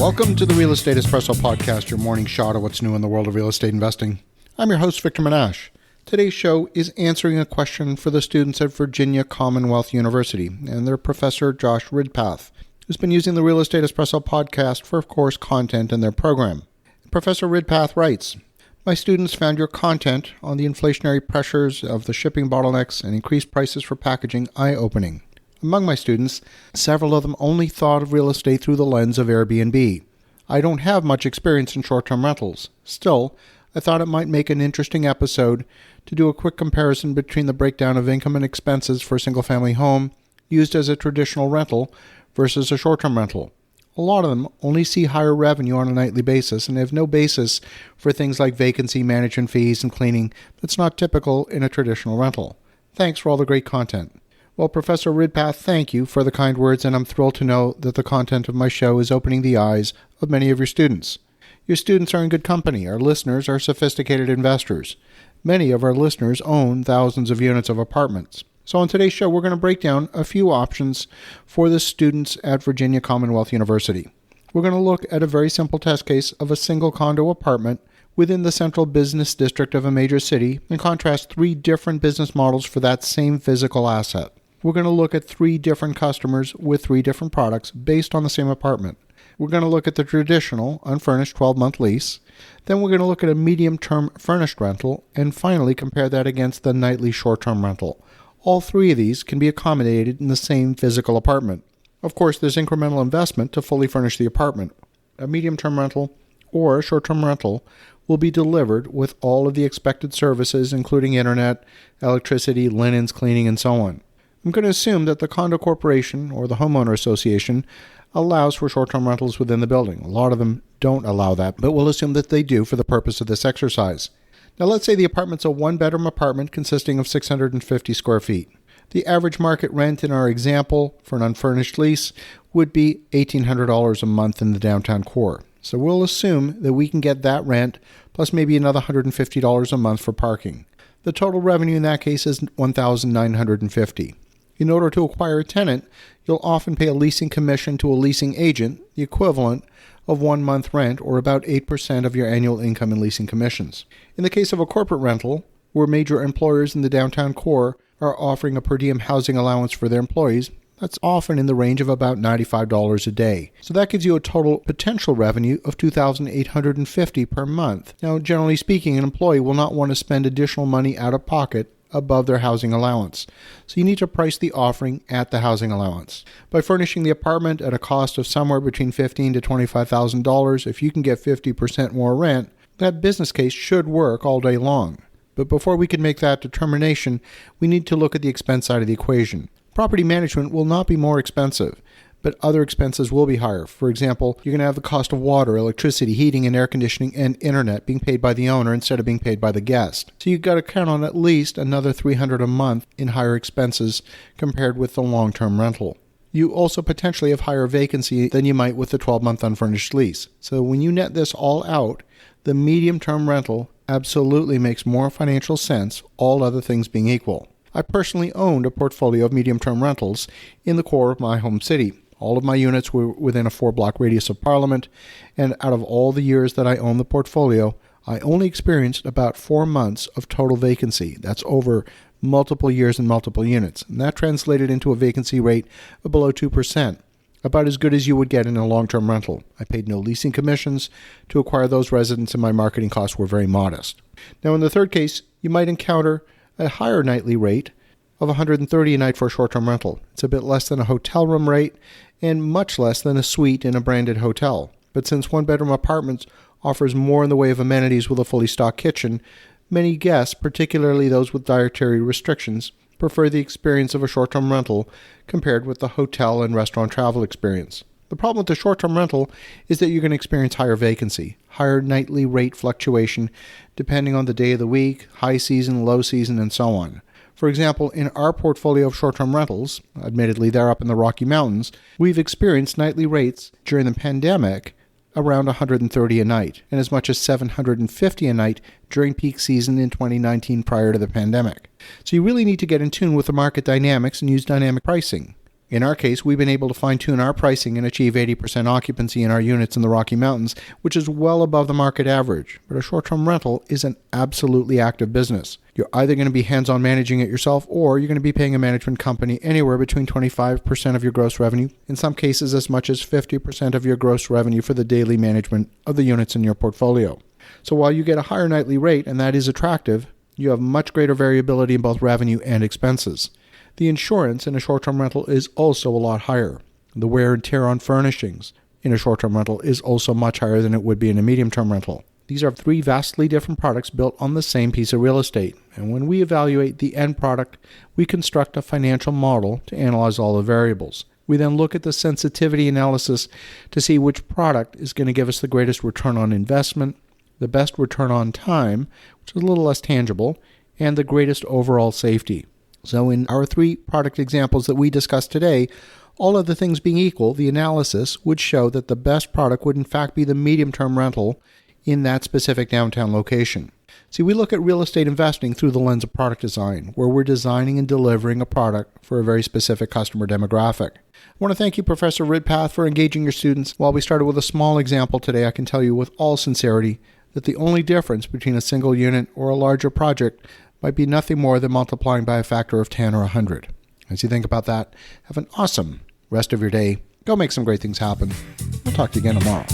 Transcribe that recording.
Welcome to the Real Estate Espresso Podcast, your morning shot of what's new in the world of real estate investing. I'm your host, Victor Menashe. Today's show is answering a question for the students at Virginia Commonwealth University and their professor, Josh Ridpath, who's been using the Real Estate Espresso Podcast for course content in their program. Professor Ridpath writes, "My students found your content on the inflationary pressures of the shipping bottlenecks and increased prices for packaging eye-opening. Among my students, several of them only thought of real estate through the lens of Airbnb. I don't have much experience in short-term rentals. Still, I thought it might make an interesting episode to do a quick comparison between the breakdown of income and expenses for a single-family home used as a traditional rental versus a short-term rental. A lot of them only see higher revenue on a nightly basis and have no basis for things like vacancy, management fees, and cleaning that's not typical in a traditional rental. Thanks for all the great content." Well, Professor Ridpath, thank you for the kind words, and I'm thrilled to know that the content of my show is opening the eyes of many of your students. Your students are in good company. Our listeners are sophisticated investors. Many of our listeners own thousands of units of apartments. So on today's show, we're going to break down a few options for the students at Virginia Commonwealth University. We're going to look at a very simple test case of a single condo apartment within the central business district of a major city and contrast three different business models for that same physical asset. We're going to look at three different customers with three different products based on the same apartment. We're going to look at the traditional unfurnished 12-month lease. Then we're going to look at a medium-term furnished rental, and finally compare that against the nightly short-term rental. All three of these can be accommodated in the same physical apartment. Of course, there's incremental investment to fully furnish the apartment. A medium-term rental or a short-term rental will be delivered with all of the expected services, including internet, electricity, linens, cleaning, and so on. I'm going to assume that the condo corporation or the homeowner association allows for short-term rentals within the building. A lot of them don't allow that, but we'll assume that they do for the purpose of this exercise. Now let's say the apartment's a one-bedroom apartment consisting of 650 square feet. The average market rent in our example for an unfurnished lease would be $1,800 a month in the downtown core. So we'll assume that we can get that rent plus maybe another $150 a month for parking. The total revenue in that case is $1,950. In order to acquire a tenant, you'll often pay a leasing commission to a leasing agent, the equivalent of 1 month rent or about 8% of your annual income in leasing commissions. In the case of a corporate rental, where major employers in the downtown core are offering a per diem housing allowance for their employees, that's often in the range of about $95 a day. So that gives you a total potential revenue of $2,850 per month. Now, generally speaking, an employee will not want to spend additional money out of pocket above their housing allowance. So you need to price the offering at the housing allowance. By furnishing the apartment at a cost of somewhere between $15,000 to $25,000, if you can get 50% more rent, that business case should work all day long. But before we can make that determination, we need to look at the expense side of the equation. Property management will not be more expensive, but other expenses will be higher. For example, you're going to have the cost of water, electricity, heating, and air conditioning, and internet being paid by the owner instead of being paid by the guest. So you've got to count on at least another $300 a month in higher expenses compared with the long-term rental. You also potentially have higher vacancy than you might with the 12-month unfurnished lease. So when you net this all out, the medium-term rental absolutely makes more financial sense, all other things being equal. I personally owned a portfolio of medium-term rentals in the core of my home city. All of my units were within a 4-block radius of Parliament, and out of all the years that I owned the portfolio, I only experienced about 4 months of total vacancy. That's over multiple years and multiple units, and that translated into a vacancy rate of below 2%, about as good as you would get in a long-term rental. I paid no leasing commissions to acquire those residents, and my marketing costs were very modest. Now, in the third case, you might encounter a higher nightly rate of $130 a night for a short-term rental. It's a bit less than a hotel room rate and much less than a suite in a branded hotel. But since one-bedroom apartments offers more in the way of amenities with a fully stocked kitchen, many guests, particularly those with dietary restrictions, prefer the experience of a short-term rental compared with the hotel and restaurant travel experience. The problem with the short-term rental is that you're going to experience higher vacancy, higher nightly rate fluctuation depending on the day of the week, high season, low season, and so on. For example, in our portfolio of short-term rentals, admittedly they're up in the Rocky Mountains, we've experienced nightly rates during the pandemic around $130 a night, and as much as $750 a night during peak season in 2019 prior to the pandemic. So you really need to get in tune with the market dynamics and use dynamic pricing. In our case, we've been able to fine-tune our pricing and achieve 80% occupancy in our units in the Rocky Mountains, which is well above the market average. But a short-term rental is an absolutely active business. You're either going to be hands-on managing it yourself, or you're going to be paying a management company anywhere between 25% of your gross revenue, in some cases as much as 50% of your gross revenue for the daily management of the units in your portfolio. So while you get a higher nightly rate, and that is attractive, you have much greater variability in both revenue and expenses. The insurance in a short-term rental is also a lot higher. The wear and tear on furnishings in a short-term rental is also much higher than it would be in a medium-term rental. These are three vastly different products built on the same piece of real estate. And when we evaluate the end product, we construct a financial model to analyze all the variables. We then look at the sensitivity analysis to see which product is going to give us the greatest return on investment, the best return on time, which is a little less tangible, and the greatest overall safety. So in our three product examples that we discussed today, all other things being equal, the analysis would show that the best product would in fact be the medium-term rental in that specific downtown location. See, we look at real estate investing through the lens of product design, where we're designing and delivering a product for a very specific customer demographic. I want to thank you, Professor Ridpath, for engaging your students. While we started with a small example today, I can tell you with all sincerity that the only difference between a single unit or a larger project might be nothing more than multiplying by a factor of 10 or 100. As you think about that, have an awesome rest of your day. Go make some great things happen. We'll talk to you again tomorrow.